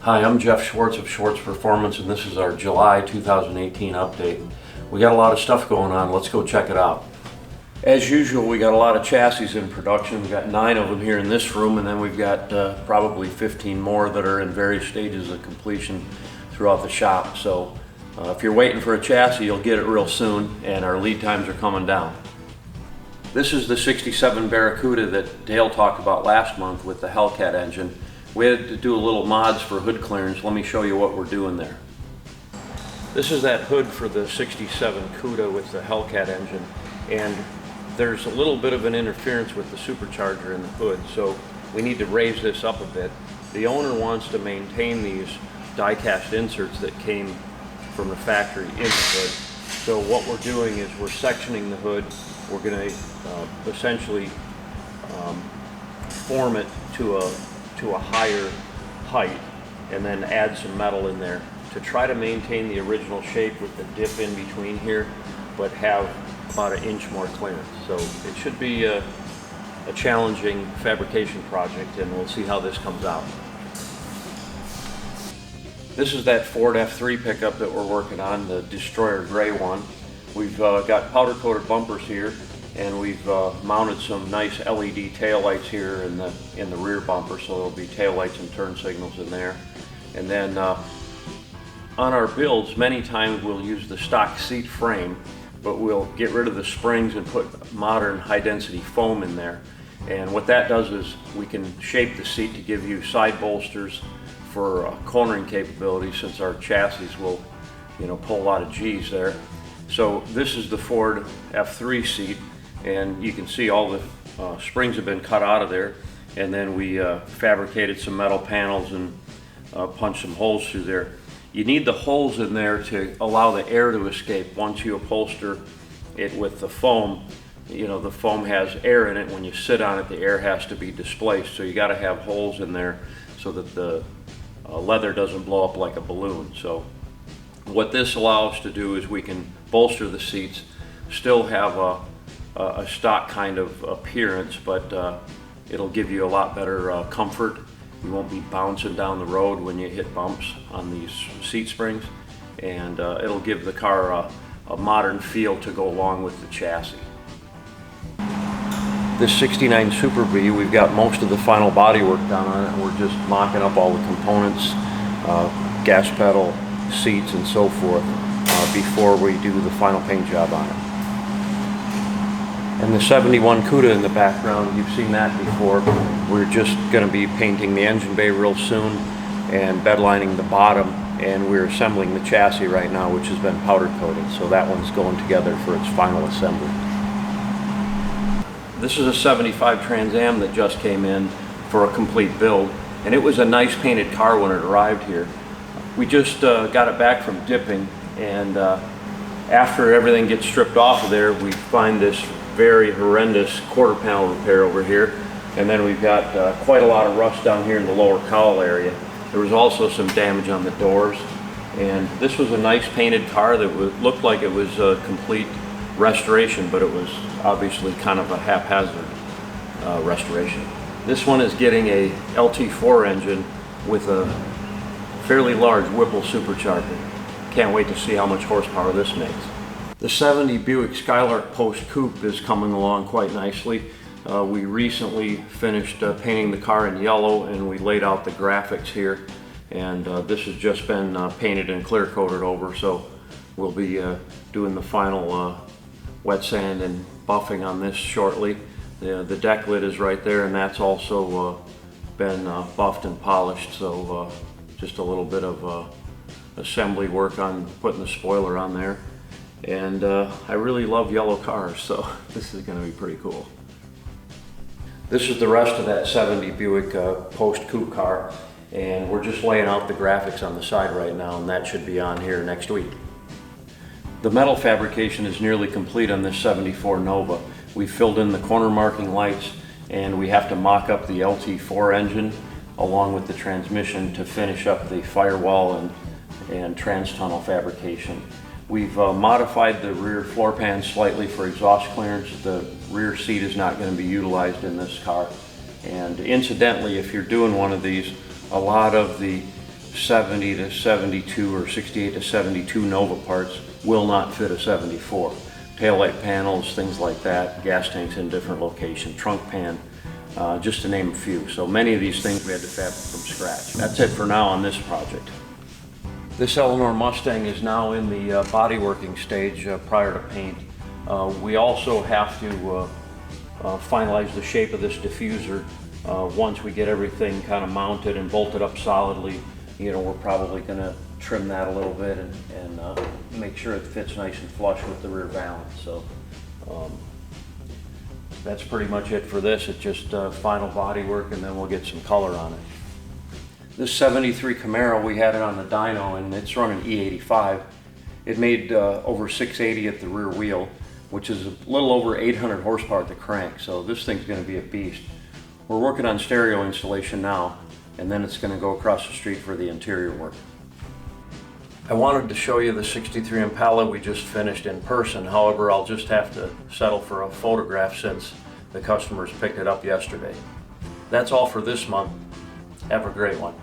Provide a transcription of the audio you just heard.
Hi, I'm Jeff Schwartz of Schwartz Performance, and this is our July 2018 update. We got a lot of stuff going on. Let's go check it out. As usual, we got a lot of chassis in production. We've got 9 of them here in this room, and then we've got probably 15 more that are in various stages of completion throughout the shop. So if you're waiting for a chassis, you'll get it real soon, and our lead times are coming down. This is the 67 Barracuda that Dale talked about last month with the Hellcat engine. We had to do a little mods for hood clearance. Let me show you what we're doing there. This is that hood for the 67 Cuda with the Hellcat engine, and there's a little bit of an interference with the supercharger in the hood, so we need to raise this up a bit. The owner wants to maintain these die-cast inserts that came from the factory in the hood. So what we're doing is we're sectioning the hood. We're going to essentially form it to a higher height and then add some metal in there to try to maintain the original shape with the dip in between here, but have about 1 inch more clearance. So it should be a challenging fabrication project, and we'll see how this comes out. This is that Ford F3 pickup that we're working on, the Destroyer gray one. We've got powder coated bumpers here, and we've mounted some nice LED tail lights here in the rear bumper, so there'll be tail lights and turn signals in there. And then on our builds, many times we'll use the stock seat frame, but we'll get rid of the springs and put modern high density foam in there. And what that does is we can shape the seat to give you side bolsters for cornering capability, since our chassis will, pull a lot of G's there. So this is the Ford F3 seat, and you can see all the springs have been cut out of there, and then we fabricated some metal panels and punched some holes through there. You need the holes in there to allow the air to escape. Once you upholster it with the foam, the foam has air in it. When you sit on it, the air has to be displaced, so you got to have holes in there so that the leather doesn't blow up like a balloon. So what this allows us to do is we can bolster the seats, still have a stock kind of appearance, but it'll give you a lot better comfort. You won't be bouncing down the road when you hit bumps on these seat springs, and it'll give the car a modern feel to go along with the chassis. This 69 Super B, we've got most of the final body work done on it, and we're just mocking up all the components, gas pedal, seats, and so forth, before we do the final paint job on it. And the 71 Cuda in the background, you've seen that before. We're just going to be painting the engine bay real soon and bedlining the bottom, and we're assembling the chassis right now, which has been powder coated, so that one's going together for its final assembly. This is a 75 Trans Am that just came in for a complete build, and it was a nice painted car when it arrived here. We just got it back from dipping, and after everything gets stripped off of there, we find this very horrendous quarter panel repair over here, and then we've got quite a lot of rust down here in the lower cowl area. There was also some damage on the doors, and this was a nice painted car that looked like it was a complete restoration, but it was obviously kind of a haphazard restoration. This one is getting a LT4 engine with a fairly large Whipple supercharger. Can't wait to see how much horsepower this makes. The 70 Buick Skylark Post Coupe is coming along quite nicely. We recently finished painting the car in yellow, and we laid out the graphics here, and this has just been painted and clear coated over, so we'll be doing the final wet sand and buffing on this shortly. The deck lid is right there, and that's also been buffed and polished, so just a little bit of assembly work on putting the spoiler on there. And I really love yellow cars, so this is going to be pretty cool. This is the rest of that 70 Buick Post Coupe car, and we're just laying out the graphics on the side right now, and that should be on here next week. The metal fabrication is nearly complete on this 74 Nova. We filled in the corner marking lights, and we have to mock up the LT4 engine along with the transmission to finish up the firewall and trans tunnel fabrication. We've modified the rear floor pan slightly for exhaust clearance. The rear seat is not going to be utilized in this car. And incidentally, if you're doing one of these, a lot of the 70 to 72 or 68 to 72 Nova parts will not fit a 74. Taillight panels, things like that, gas tanks in different locations, trunk pan, just to name a few. So many of these things we had to fab from scratch. That's it for now on this project. This Eleanor Mustang is now in the body working stage prior to paint. We also have to finalize the shape of this diffuser. Once we get everything kind of mounted and bolted up solidly, you know, we're probably going to trim that a little bit and make sure it fits nice and flush with the rear valance. So that's pretty much it for this. It's just final body work, and then we'll get some color on it. This 73 Camaro, we had it on the dyno, and it's running E85. It made over 680 at the rear wheel, which is a little over 800 horsepower at the crank. So this thing's going to be a beast. We're working on stereo installation now, and then it's going to go across the street for the interior work. I wanted to show you the 63 Impala we just finished in person. However, I'll just have to settle for a photograph since the customers picked it up yesterday. That's all for this month. Have a great one.